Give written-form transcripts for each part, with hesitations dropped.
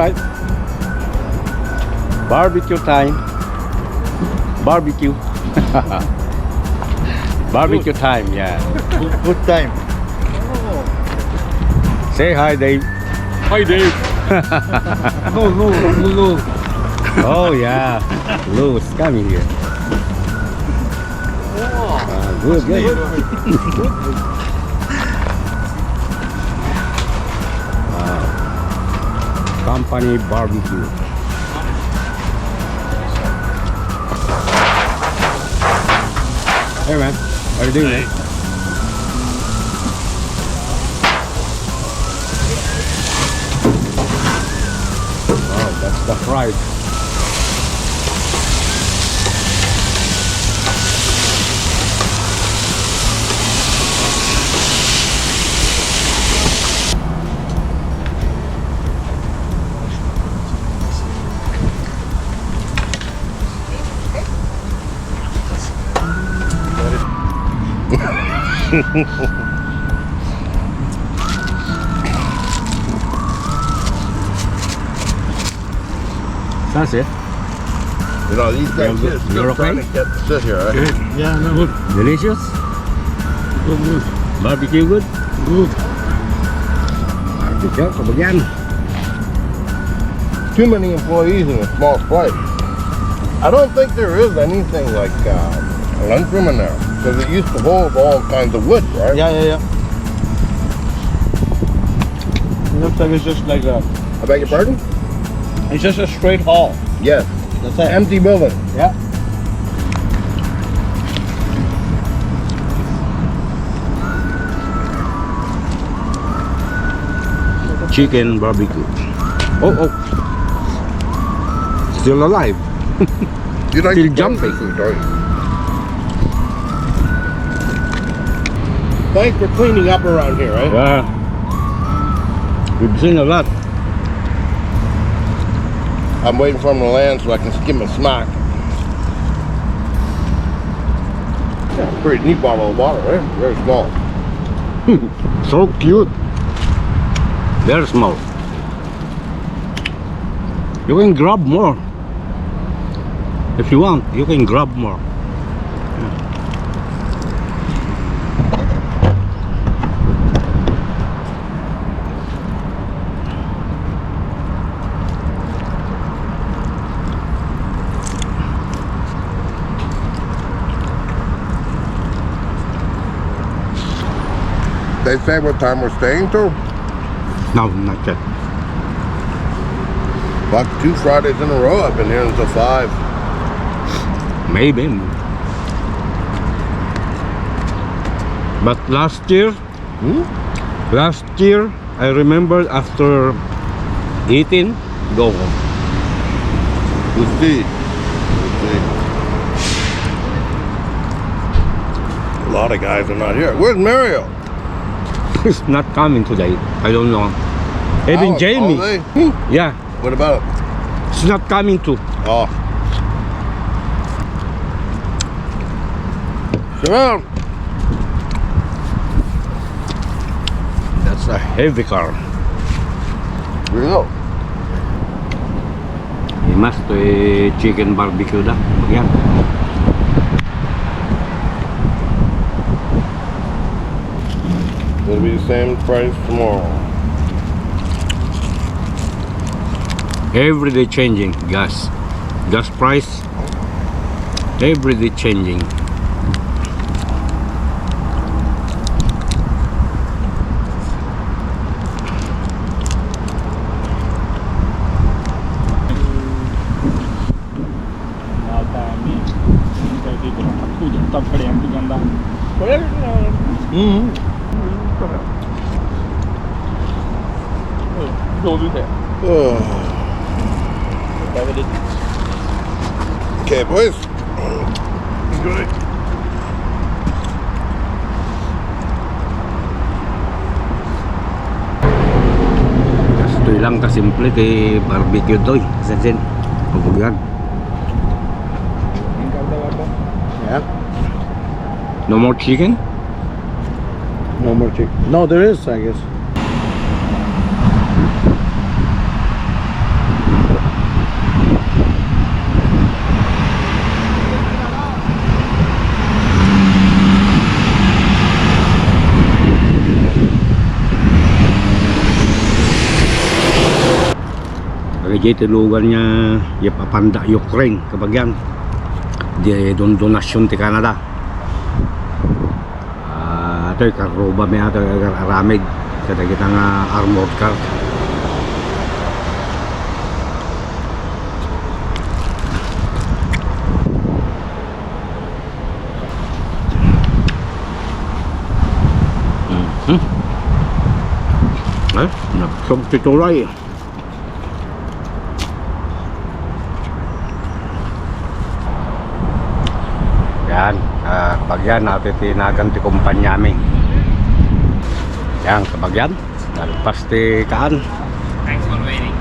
right. Barbecue time. Barbecue. Barbecue time, yeah. Good time. Say hi, Dave. Hi, Dave. No. Oh, yeah. Lou is coming here. Good. Company barbecue. Hey, man. How you doing, man? Oh, that's the fried. That's it. You know, these guys You're just still okay? trying to get to sit here, right? Good. Yeah, no, good. Delicious? Good. Barbecue good? Good. Barbecue, kabagyan. Too many employees in a small place. I don't think there is anything like a lunchroom in there, because it used to hold all kinds of wood, right? Yeah. Looks like it's just like a, I beg your pardon? it's just a straight hall. Yes. That's it. Empty building. Yeah. Chicken barbecue. Oh. Still alive. You like Still the jumping. food, don't you? Thanks for cleaning up around here, right? Yeah. We've seen a lot. I'm waiting for him to land so I can give him a smack. Yeah, pretty neat bottle of water, right? Very small. So cute. Very small. You can grab more. If you want, you can grab more. They say what time we're staying till? No, not yet. About 2 Fridays in a row I've been here until 5. Maybe. But last year, I remember after eating, go home. We'll see. A lot of guys are not here. Where's Mario? He's not coming today. I don't know. Even Jamie. Yeah, What about? he's not coming too. Oh. Sit down. That's a heavy car. Here you go. He must chicken barbecue dah. Yan. It'll be the same price tomorrow. Every day changing gas price. Every day changing. Okay, boys. Good. Ito lang kasimple kay barbecue doy. Sen. Pagbugan. Yeah. No more chicken? No more chicken. No, there is, I guess. Kajay tilugan niya yapapanda Ukraine kabagyan. Di donasyon ti Canada. Ito karoba may ato aramid kada kita nga armored car. Ay, naksog tituray. Yan, kabagyan natin tinagan ti kumpanyami. Yan, kabagyan. Nalpas ti kaan. Thanks for waiting.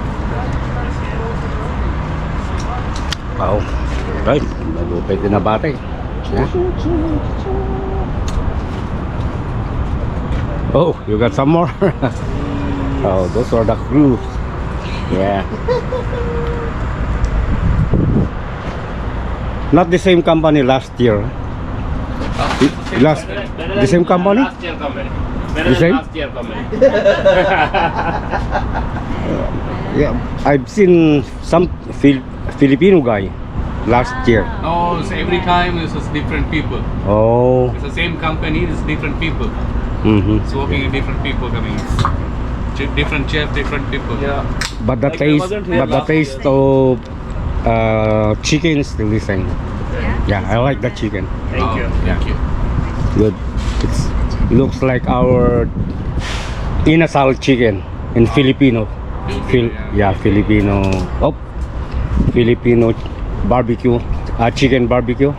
Wow. Okay, malupay din na batay. Yeah. Oh, you got some more? Oh, those are the crew. Yeah. Not the same company last year. The same company? Last year company. The same? Last year company. Yeah, I've seen some Filipino guy last year. No, so every time it's just different people. Oh. It's the same company, it's different people. Mm-hmm. It's working with different people coming. Different chef, different people. Yeah. But the Like I taste, wasn't here but the last taste of chicken is still the same. Yeah, I like the chicken. Thank you. Thank you. Good. It looks like our inasal chicken in Filipino. Filipino. Oh, Filipino barbecue. Chicken barbecue.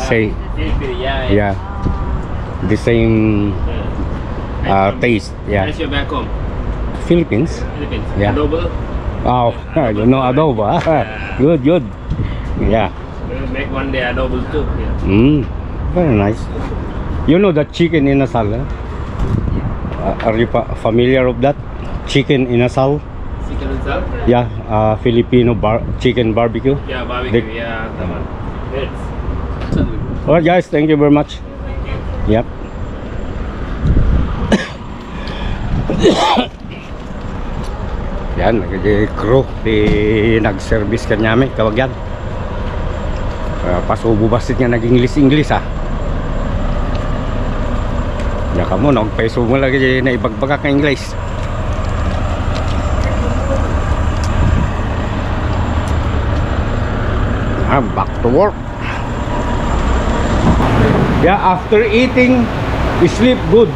Say, yeah, the same taste. Yeah, Where's your back home? Philippines. Philippines. Yeah. Adobo? Oh, you know adobo. Yeah. Good, good. Yeah. We'll make one day adobo too. Yeah. Very nice. You know the chicken inasal? Are you familiar of that? Chicken inasal? Chicken itself? Yeah, Filipino chicken barbecue. Yeah, barbecue. The- Yeah, that one. It's Alright guys, thank you very much. Yep. Yan, crew di nag-service kanyami kawag yan. Pasubo basit nga nag-English ha. Ya ka mo, nagpaiso mo lagi na ibagbaga ka English. Back to work. Yeah, after eating, we sleep good.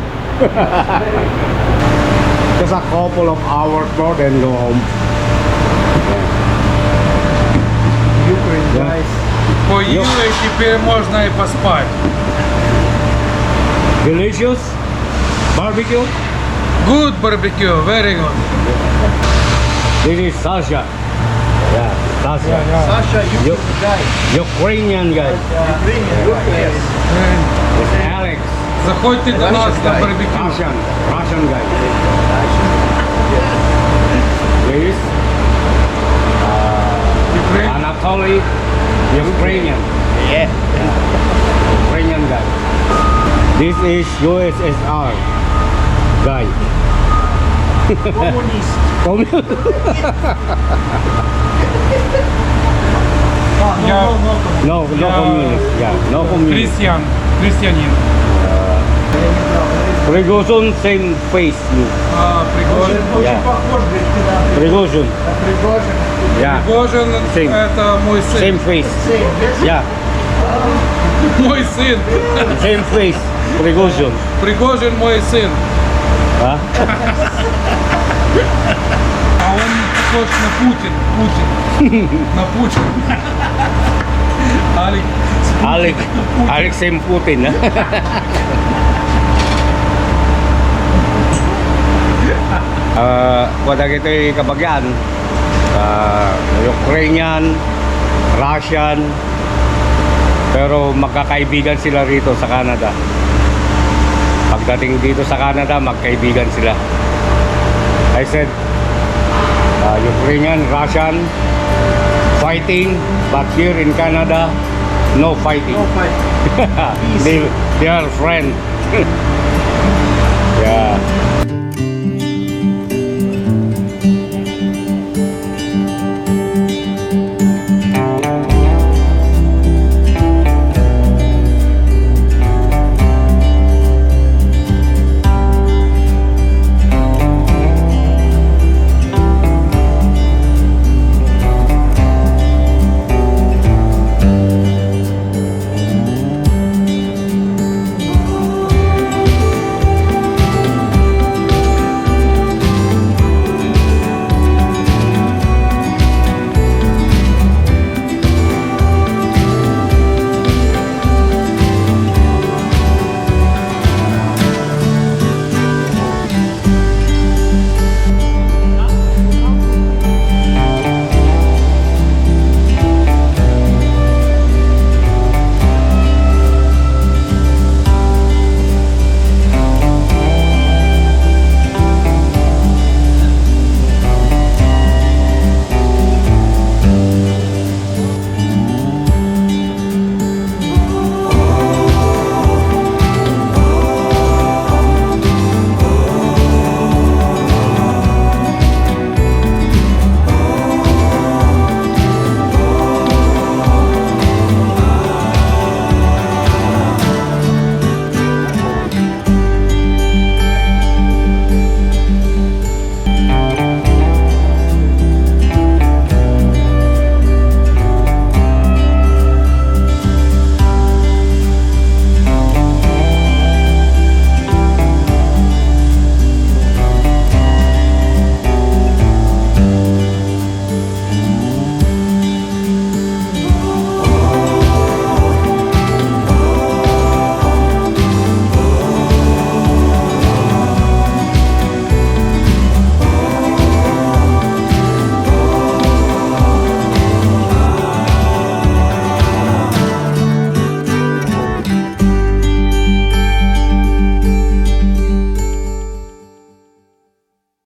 Just a couple of hours more then go home. Ukraine, guys. Поїли і тепер можна і поспати. Delicious barbecue. Good barbecue, very good. This is Sasha. Yeah, Sasha. Sasha, Yo- guy. Ukrainian guy. Ukrainian. It's Alex. Заходьте до нас на барбекю. Russian guy. Please. Anatoly, Ukrainian. Yeah. Ukrainian guy. This is USSR guy. Communist. Я No communist. Yeah, no communist. Християнин. Prigozhin, same face. Пригожин. Yeah. Prigozhin. Yeah, Пригожин Same. это мой сын. same face. Yeah, Мой сын. same face. Prigozhin. Пригожин мой сын. Huh? А он похож на Путин. На Путин. Alex same Putin. Wala kita kabagyan. Ukrainian, Russian, pero magkakaibigan sila rito sa Canada. Pagdating dito sa Canada, magkaibigan sila. I said, Ukrainian, Russian, fighting, but here in Canada, no fighting. No fight. They are friends.